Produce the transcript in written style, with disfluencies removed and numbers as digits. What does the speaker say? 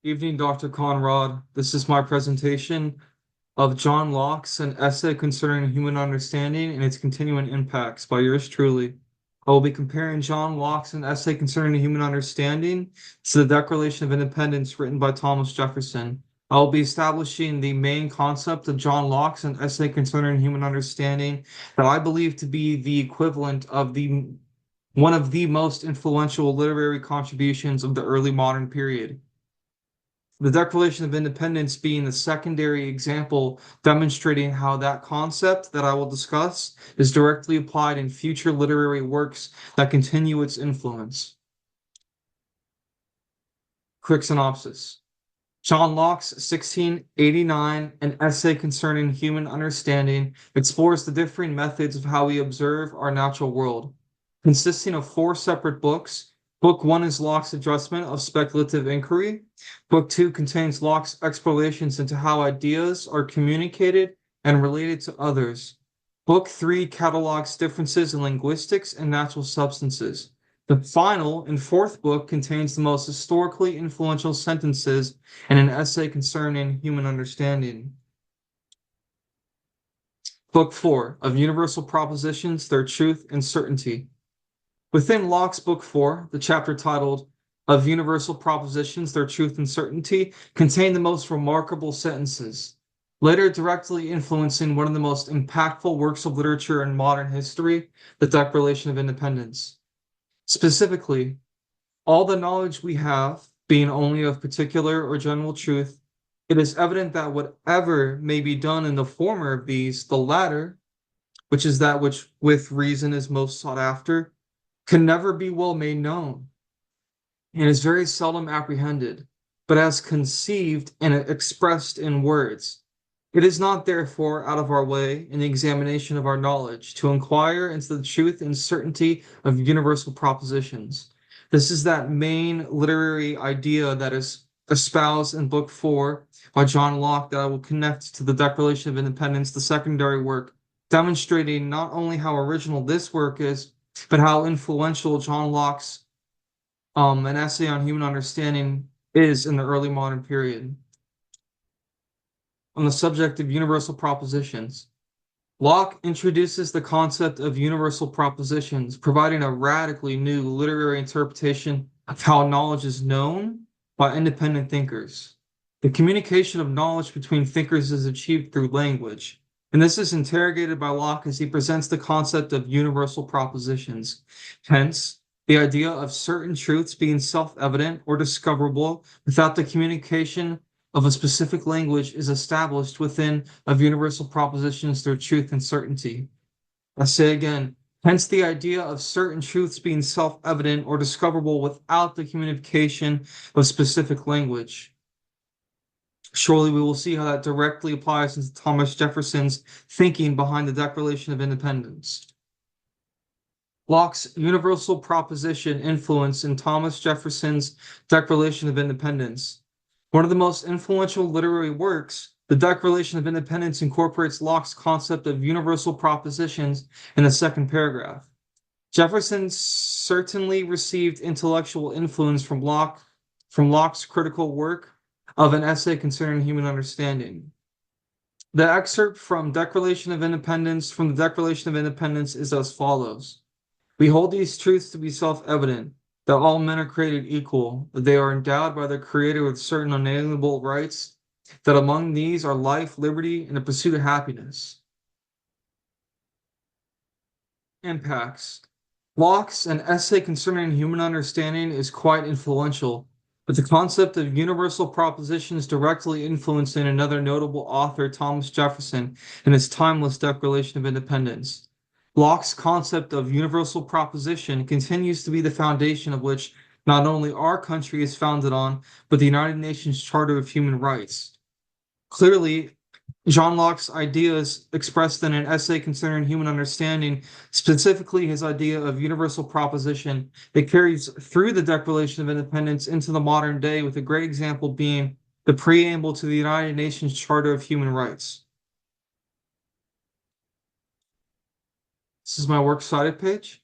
Evening, Dr. Conrad. This is my presentation of John Locke's An Essay Concerning Human Understanding and Its Continuing Impacts by yours truly. I will be comparing John Locke's An Essay Concerning Human Understanding to the Declaration of Independence written by Thomas Jefferson. I will be establishing the main concept of John Locke's An Essay Concerning Human Understanding that I believe to be the equivalent of one of the most influential literary contributions of the early modern period. The Declaration of Independence being the secondary example demonstrating how that concept that I will discuss is directly applied in future literary works that continue its influence. Quick synopsis. John Locke's 1689, An Essay Concerning Human Understanding, explores the differing methods of how we observe our natural world. Consisting of 4 separate books, Book 1 is Locke's adjustment of speculative inquiry. Book 2 contains Locke's explorations into how ideas are communicated and related to others. Book 3 catalogs differences in linguistics and natural substances. The final and 4th book contains the most historically influential sentences in an essay concerning human understanding. Book 4 of Universal Propositions, Their Truth and Certainty. Within Locke's Book 4, the chapter titled Of Universal Propositions, Their Truth and Certainty contained the most remarkable sentences, later directly influencing one of the most impactful works of literature in modern history, the Declaration of Independence. Specifically, all the knowledge we have being only of particular or general truth, it is evident that whatever may be done in the former of these, the latter, which is that which with reason is most sought after, can never be well made known, and is very seldom apprehended, but as conceived and expressed in words. It is not therefore out of our way in the examination of our knowledge to inquire into the truth and certainty of universal propositions. This is that main literary idea that is espoused in Book 4 by John Locke that I will connect to the Declaration of Independence, the secondary work, demonstrating not only how original this work is, but how influential John Locke's An Essay on Human Understanding is in the early modern period. On the subject of universal propositions, Locke introduces the concept of universal propositions, providing a radically new literary interpretation of how knowledge is known by independent thinkers. The communication of knowledge between thinkers is achieved through language, and this is interrogated by Locke as he presents the concept of universal propositions. Hence, the idea of certain truths being self-evident or discoverable without the communication of a specific language is established within of universal propositions, their truth and certainty. I say again, hence the idea of certain truths being self-evident or discoverable without the communication of specific language. Surely we will see how that directly applies into Thomas Jefferson's thinking behind the Declaration of Independence. Locke's universal proposition influence in Thomas Jefferson's Declaration of Independence. One of the most influential literary works, the Declaration of Independence incorporates Locke's concept of universal propositions in the second paragraph. Jefferson certainly received intellectual influence from Locke's critical work of An Essay Concerning Human Understanding. The excerpt from the Declaration of Independence is as follows. We hold these truths to be self-evident, that all men are created equal, that they are endowed by their Creator with certain unalienable rights, that among these are life, liberty, and the pursuit of happiness. Impacts. Locke's An Essay Concerning Human Understanding is quite influential, but the concept of universal propositions directly influencing another notable author, Thomas Jefferson, in his timeless Declaration of Independence. Locke's concept of universal proposition continues to be the foundation of which not only our country is founded on, but the United Nations Charter of Human Rights. Clearly, John Locke's ideas expressed in An Essay Concerning Human Understanding, specifically his idea of universal proposition, that carries through the Declaration of Independence into the modern day, with a great example being the preamble to the United Nations Charter of Human Rights. This is my works cited page.